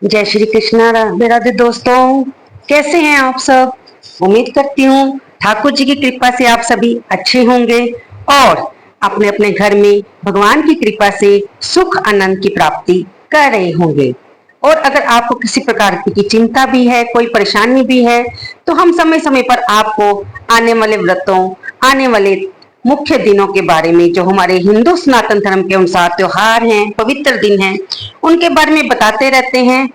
जय श्री कृष्णा राधे राधे दोस्तों। कैसे हैं आप सब? उम्मीद करती हूँ ठाकुर जी की कृपा से आप सभी अच्छे होंगे और अपने अपने घर में भगवान की कृपा से सुख आनंद की प्राप्ति कर रहे होंगे। और अगर आपको किसी प्रकार की चिंता भी है, कोई परेशानी भी है, तो हम समय समय पर आपको आने वाले व्रतों, आने वाले मुख्य दिनों के बारे में, जो हमारे हिंदू सनातन धर्म के अनुसार त्योहार हैं, पवित्र दिन हैं, उनके बारे में बताते रहते हैं।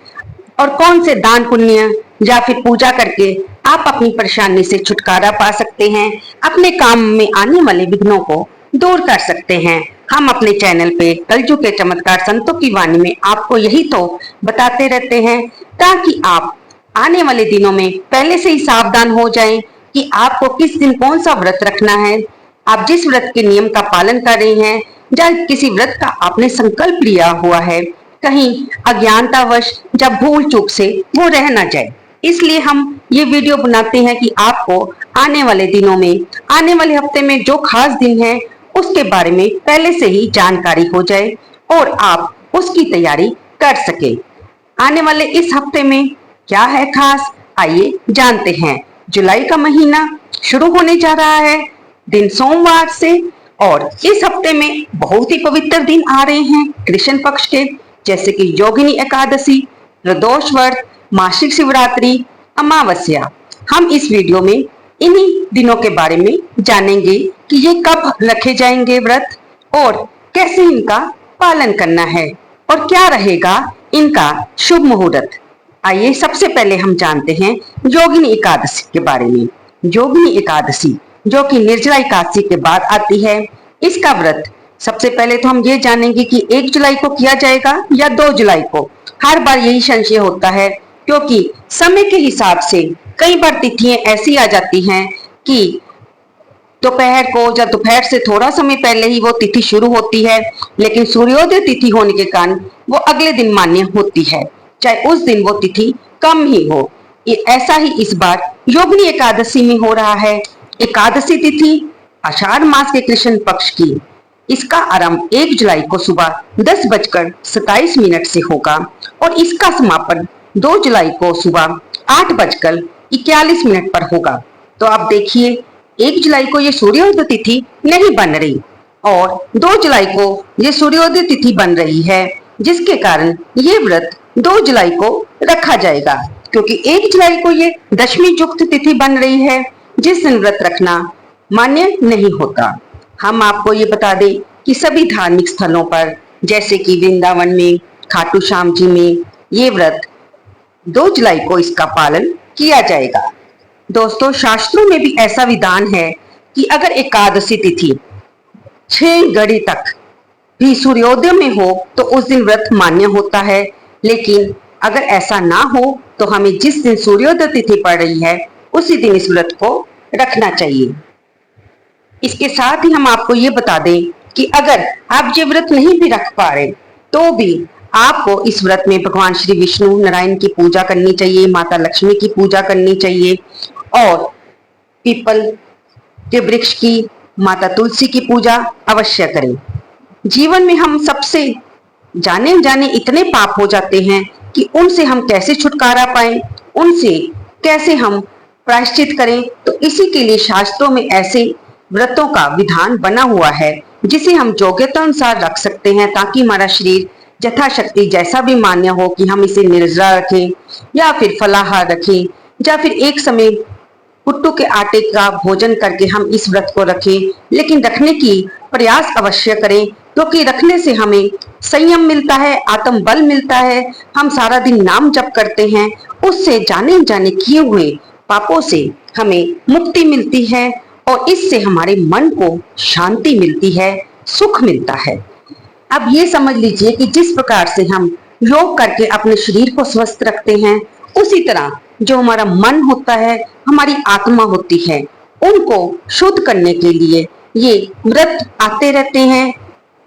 और कौन से दान पुण्य या फिर पूजा करके आप अपनी परेशानी से छुटकारा पा सकते हैं, अपने काम में आने वाले विघ्नों को दूर कर सकते हैं। हम अपने चैनल पे कलयुग के चमत्कार संतों की वाणी में आपको यही तो बताते रहते हैं, ताकि आप आने वाले दिनों में पहले से ही सावधान हो जाएं कि आपको किस दिन कौन सा व्रत रखना है। आप जिस व्रत के नियम का पालन कर रहे हैं या किसी व्रत का आपने संकल्प लिया हुआ है, कहीं अज्ञानतावश जब भूल चूक से वो रह ना जाए, इसलिए हम ये वीडियो बनाते हैं कि आपको आने वाले दिनों में, आने वाले हफ्ते में जो खास दिन है उसके बारे में पहले से ही जानकारी हो जाए और आप उसकी तैयारी कर सके। आने वाले इस हफ्ते में क्या है खास, आइए जानते हैं। जुलाई का महीना शुरू होने जा रहा है, दिन सोमवार से। और इस हफ्ते में बहुत ही पवित्र दिन आ रहे हैं कृष्ण पक्ष के, जैसे कि योगिनी एकादशी, प्रदोष व्रत, मासिक शिवरात्रि, अमावस्या। हम इस वीडियो में इन्हीं दिनों के बारे में जानेंगे कि ये कब रखे जाएंगे व्रत और कैसे इनका पालन करना है और क्या रहेगा इनका शुभ मुहूर्त। आइए सबसे पहले हम जानते हैं योगिनी एकादशी के बारे में। योगिनी एकादशी जो कि निर्जला एकादशी के बाद आती है, इसका व्रत सबसे पहले तो हम ये जानेंगे कि 1 जुलाई को किया जाएगा या 2 जुलाई को। हर बार यही संशय होता है, क्योंकि समय के हिसाब से कई बार तिथियां ऐसी आ जाती हैं कि दोपहर को या दोपहर से थोड़ा समय पहले ही वो तिथि शुरू होती है, लेकिन सूर्योदय तिथि होने के कारण वो अगले दिन मान्य होती है, चाहे उस दिन वो तिथि कम ही हो। ऐसा ही इस बार योगिनी एकादशी में हो रहा है। एकादशी तिथि आषाढ़ मास के कृष्ण पक्ष की, इसका आरंभ 1 जुलाई को सुबह 10:27 से होगा और इसका समापन 2 जुलाई को सुबह 8:41 पर होगा। तो आप देखिए, 1 जुलाई को ये सूर्योदय तिथि नहीं बन रही और 2 जुलाई को ये सूर्योदय तिथि बन रही है, जिसके कारण ये व्रत 2 जुलाई को रखा जाएगा, क्योंकि 1 जुलाई को ये दशमी युक्त तिथि बन रही है, जिस दिन व्रत रखना मान्य नहीं होता। हम आपको ये बता दें कि सभी धार्मिक स्थलों पर, जैसे कि वृंदावन में, खाटू श्याम जी में, ये व्रत 2 जुलाई को इसका पालन किया जाएगा। दोस्तों, शास्त्रों में भी ऐसा विधान है कि अगर एकादशी तिथि 6 घड़ी तक भी सूर्योदय में हो तो उस दिन व्रत मान्य होता है, लेकिन अगर ऐसा ना हो तो हमें जिस दिन सूर्योदय तिथि पड़ रही है उसी दिन इस व्रत को रखना चाहिए। इसके साथ ही हम आपको ये बता दें कि अगर आप ये व्रत नहीं भी रख पा रहे, तो भी आपको इस व्रत में भगवान श्री विष्णु नारायण की पूजा करनी चाहिए, माता लक्ष्मी की पूजा करनी चाहिए और पीपल के वृक्ष की, माता तुलसी की पूजा अवश्य करें। जीवन में हम सबसे जाने जाने इतने पाप हो जाते हैं कि उनसे हम कैसे छुटकारा पाएं, उनसे कैसे हम प्रायश्चित करें, तो इसी के लिए शास्त्रों में ऐसे व्रतों का विधान बना हुआ है, जिसे हम योग्यता अनुसार रख सकते हैं, ताकि हमारा शरीर यथाशक्ति जैसा भी मान्य हो कि हम इसे निर्जला रखें या फिर फलाहार रखें या फिर एक समय कुट्टू के आटे का भोजन करके हम इस व्रत को रखें, लेकिन रखने की प्रयास अवश्य करें, क्योंकि रखने से हमें संयम मिलता है, आत्म बल मिलता है, हम सारा दिन नाम जप करते हैं, उससे जाने जाने किए हुए पापों से हमें मुक्ति मिलती है और इससे हमारे मन को शांति मिलती है, सुख मिलता है। अब ये समझ लीजिए कि जिस प्रकार से हम योग करके अपने शरीर को स्वस्थ रखते हैं, उसी तरह जो हमारा मन होता है, हमारी आत्मा होती है, उनको शुद्ध करने के लिए ये व्रत आते रहते हैं।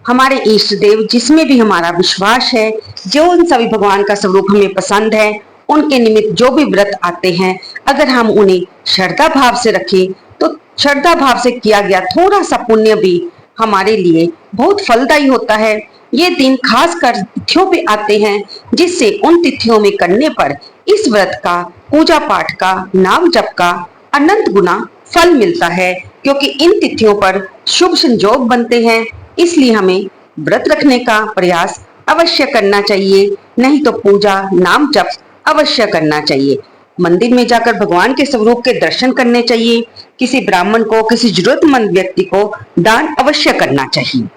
हमारे इष्ट देव जिसमें भी हमारा विश्वास है, जो उन सभी भगवान का स्वरूप हमें पसंद है, उनके निमित्त जो भी व्रत आते हैं, अगर हम उन्हें श्रद्धा भाव से रखें तो श्रद्धा भाव से किया गया थोड़ा सा पुण्य भी हमारे लिए बहुत फलदायी होता है। ये दिन खास कर तिथियों पे आते हैं, जिससे उन तिथियों में करने पर इस व्रत का, पूजा पाठ का, नाम जप का अनंत गुना फल मिलता है। क्योंकि इन तिथियों पर शुभ संजोग बनते हैं, इसलिए हमें व्रत रखने का प्रयास अवश्य करना चाहिए। नहीं तो पूजा, नाम जप अवश्य करना चाहिए। मंदिर में जाकर भगवान के स्वरूप के दर्शन करने चाहिए। किसी ब्राह्मण को, किसी जरूरतमंद व्यक्ति को दान अवश्य करना चाहिए।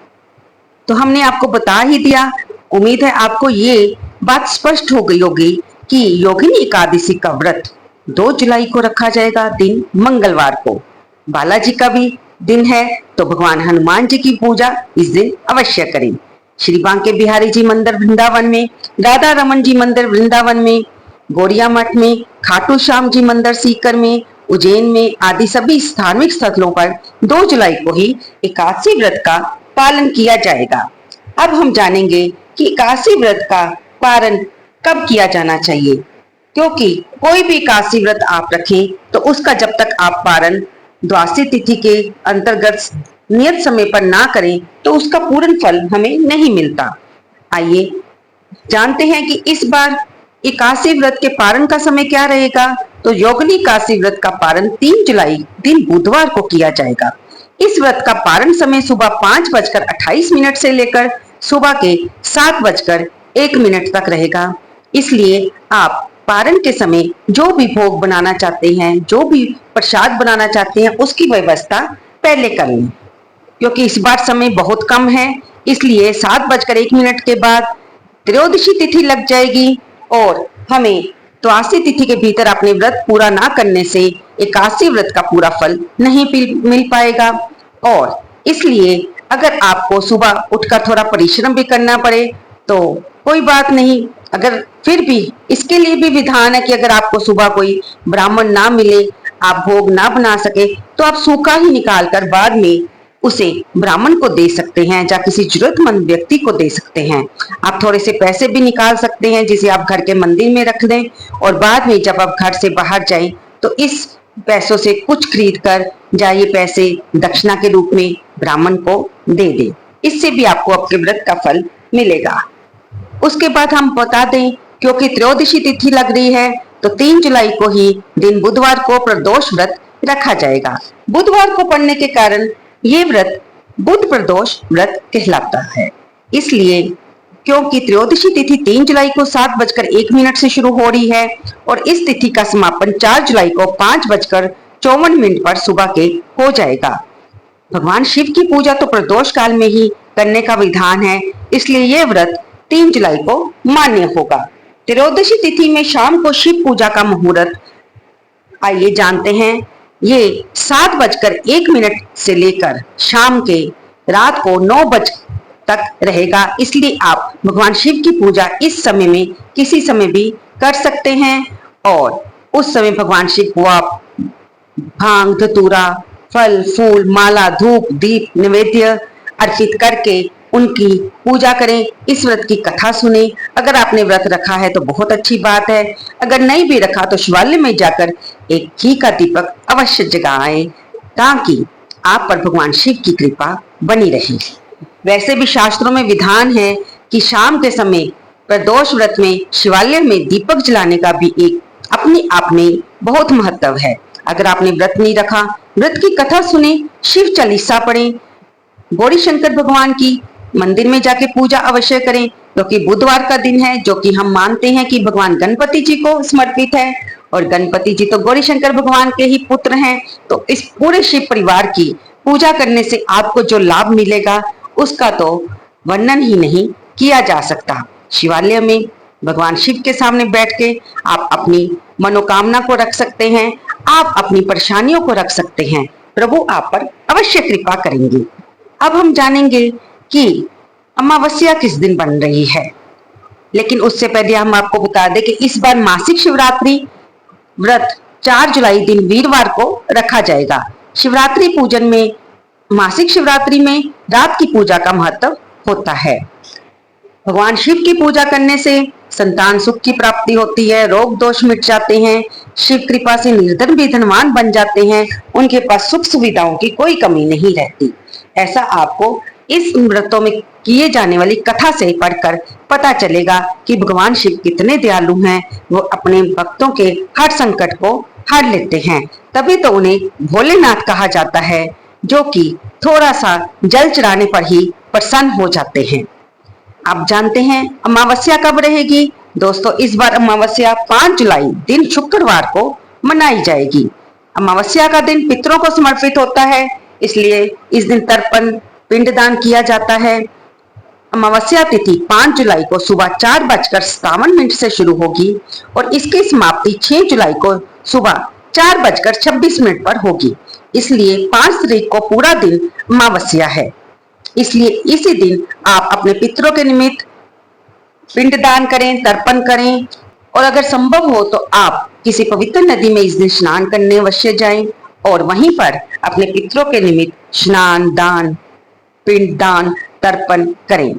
तो हमने आपको बता ही दिया। उम्मीद है आपको ये बात स्पष्ट हो गई होगी कि योगिनी एकादशी का व्रत 2 जुलाई को रखा जाएगा, दिन मंगलवार को। बालाजी का भी दिन है, तो भगवान हनुमान जी की पूजा इस दिन अवश्य करें। श्री बांके बिहारी जी मंदिर वृंदावन में, राधा रमन जी मंदिर वृंदावन में, गौरिया मठ में, खाटू श्याम जी मंदिर सीकर में, उज्जैन में आदि सभी धार्मिक स्थलों पर 2 जुलाई को ही एकादशी व्रत का पालन किया जाएगा। अब हम जानेंगे कि एकादशी व्रत का पारण कब किया जाना चाहिए। क्योंकि कोई भी एकादशी व्रत आप रखें तो उसका जब तक आप पारण द्वादशी तिथि के अंतर्गत नियत समय पर ना करें तो उसका पूर्ण फल हमें नहीं मिलता। आइए जानते हैं कि इस बार एकादशी व्रत के पारण का समय क्या रहेगा। तो योगिनी एकादशी व्रत का पारण 3 जुलाई दिन बुधवार को किया जाएगा। इस व्रत का पारण समय सुबह 5:28 से लेकर सुबह के 7:01 तक रहेगा। इसलिए आप पारण के समय जो भी भोग बनाना चाहते हैं, जो भी प्रसाद बनाना चाहते हैं, उसकी व्यवस्था पहले कर लें। क्योंकि इस बार समय बहुत कम है, इसलिए 7:01 के बाद त्रयोदशी तिथि लग जाएगी और हमें द्वादशी तिथि के भीतर अपने व्रत पूरा ना करने से एकादशी व्रत का पूरा फल नहीं मिल पाएगा। और इसलिए अगर आपको सुबह उठकर थोड़ा परिश्रम भी करना पड़े तो कोई बात नहीं। अगर फिर भी इसके लिए भी विधान है कि अगर आपको सुबह कोई ब्राह्मण ना मिले, आप भोग ना बना सके, तो आप सूखा ही निकाल कर बाद में उसे ब्राह्मण को दे सकते हैं या किसी जरूरतमंद व्यक्ति को दे सकते हैं। आप थोड़े से पैसे भी निकाल सकते हैं, जिसे आप घर के मंदिर में रख दें और बाद में जब आप घर से बाहर जाएं तो इस पैसों से कुछ खरीद कर या ये पैसे दक्षिणा के रूप में ब्राह्मण को दे दें। इससे भी आपको आपके व्रत का फल मिलेगा। उसके बाद हम बता दें, क्योंकि त्रयोदशी तिथि लग रही है तो 3 जुलाई को ही दिन बुधवार को प्रदोष व्रत रखा जाएगा। बुधवार को पड़ने के कारण ये व्रत बुध प्रदोष व्रत कहलाता है। इसलिए क्योंकि त्रयोदशी तिथि 3 जुलाई को 7:01 से शुरू हो रही है और इस तिथि का समापन 4 जुलाई को 5:54 पर सुबह के हो जाएगा। भगवान शिव की पूजा तो प्रदोष काल में ही करने का विधान है, इसलिए यह व्रत 3 जुलाई को मान्य होगा। त्रयोदशी तिथि में शाम को शिव पूजा का मुहूर्त आइए जानते हैं। ये 7:01 से लेकर शाम के रात को 9 बजे तक रहेगा। इसलिए आप भगवान शिव की पूजा इस समय में किसी समय भी कर सकते हैं और उस समय भगवान शिव को आप भांग, धतूरा, फल, फूल, माला, धूप, दीप, नैवेद्य अर्पित करके उनकी पूजा करें। इस व्रत की कथा सुने। अगर आपने व्रत रखा है तो बहुत अच्छी बात है, अगर नहीं भी रखा तो शिवालय में जाकर एक घी का दीपक अवश्य जगाएं ताकि आप पर भगवान शिव की कृपा बनी रहे। वैसे भी शास्त्रों में विधान है कि शाम के समय प्रदोष व्रत में शिवालय में दीपक जलाने का भी एक अपने आप में बहुत महत्व है। अगर आपने व्रत नहीं रखा, व्रत की कथा सुने, शिव चालीसा पढ़ें, गौरी शंकर भगवान की मंदिर में जाके पूजा अवश्य करें। क्योंकि बुधवार का दिन है जो कि हम मानते हैं कि भगवान गणपति जी को समर्पित है और गणपति जी तो गौरी शंकर भगवान के ही पुत्र हैं। तो इस पूरे शिव परिवार की पूजा करने से आपको जो लाभ मिलेगा उसका तो वर्णन ही नहीं किया जा सकता। शिवालय में भगवान शिव के सामने बैठ के आप अपनी मनोकामना को रख सकते हैं, आप अपनी परेशानियों को रख सकते हैं। प्रभु आप पर अवश्य कृपा करेंगे। अब हम जानेंगे कि अमावस्या किस दिन बन रही है, लेकिन उससे पहले हम आपको बता दें कि इस बार मासिक शिवरात्रि व्रत 4 जुलाई दिन वीरवार को रखा जाएगा। शिवरात्रि पूजन में, मासिक शिवरात्रि में रात की पूजा का महत्व होता है। भगवान शिव की पूजा करने से संतान सुख की प्राप्ति होती है, रोग दोष मिट जाते हैं, शिव कृपा से निर्धन भी धनवान बन जाते हैं, उनके पास सुख सुविधाओं की कोई कमी नहीं रहती। ऐसा आपको इस व्रतों में किए जाने वाली कथा से पढ़कर पता चलेगा कि भगवान शिव कितने दयालु हैं। वो अपने भक्तों के हर संकट को हर लेते हैं, तभी तो उन्हें भोलेनाथ कहा जाता है, जो कि थोड़ा सा जल चढ़ाने पर ही प्रसन्न हो जाते हैं। आप जानते हैं अमावस्या कब रहेगी? दोस्तों, इस बार अमावस्या 5 जुलाई दिन शुक्रवार को मनाई जाएगी। अमावस्या का दिन पितरों को समर्पित होता है, इसलिए इस दिन तर्पण पिंडदान किया जाता है। अमावस्या तिथि 5 जुलाई को सुबह 4:57 से शुरू होगी और इसकी समाप्ति 6 जुलाई को सुबह 4:26 पर होगी। इसलिए 5 तारीख को पूरा दिन अमावस्या है। इसलिए इसी दिन आप अपने पितरों के निमित्त पिंडदान करें, तर्पण करें, और अगर संभव हो तो आप किसी पवित्र नदी में इस दिन स्नान करने अवश्य जाएं और वहीं पर अपने पितरों के निमित्त स्नान, दान, पिंडदान, तर्पण करें।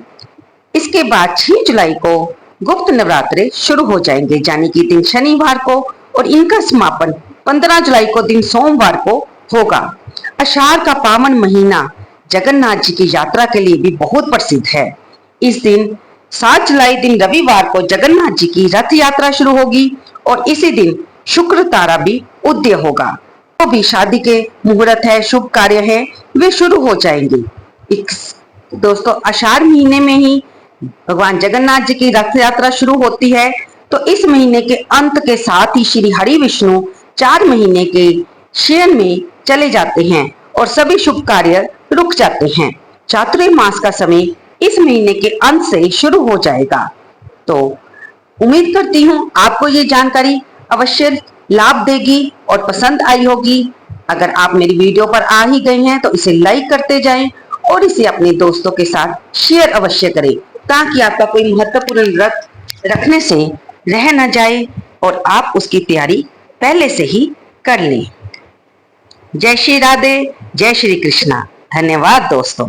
इसके बाद 6 जुलाई को गुप्त नवरात्रे शुरू हो जाएंगे, यानी कि दिन शनिवार को, और इनका समापन 15 जुलाई को दिन सोमवार को होगा। आषाढ़ का पावन महीना जगन्नाथ जी की यात्रा के लिए भी बहुत प्रसिद्ध है। इस दिन 7 जुलाई दिन रविवार को जगन्नाथ जी की रथ यात्रा शुरू होगी और इसी दिन शुक्र तारा भी उदय होगा। तो भी शादी के मुहूर्त है, शुभ कार्य है, वे शुरू हो जाएंगे। दोस्तों, आषाढ़ महीने में ही भगवान जगन्नाथ जी की रथ यात्रा शुरू होती है, तो इस महीने के अंत के साथ ही श्री हरि विष्णु 4 महीने के शयन में चले जाते हैं और सभी शुभ कार्य रुक जाते हैं। चातुर्मास का समय इस महीने के अंत से शुरू हो जाएगा। तो उम्मीद करती हूँ आपको ये जानकारी अवश्य लाभ देगी और पसंद आई होगी। अगर आप मेरी वीडियो पर आ ही गए हैं तो इसे लाइक करते जाएं और इसे अपने दोस्तों के साथ शेयर अवश्य करें, ताकि आपका कोई महत्वपूर्ण व्रत रखने से रह न जाए और आप उसकी तैयारी पहले से ही कर लें। जय श्री राधे, जय श्री कृष्णा। धन्यवाद दोस्तों।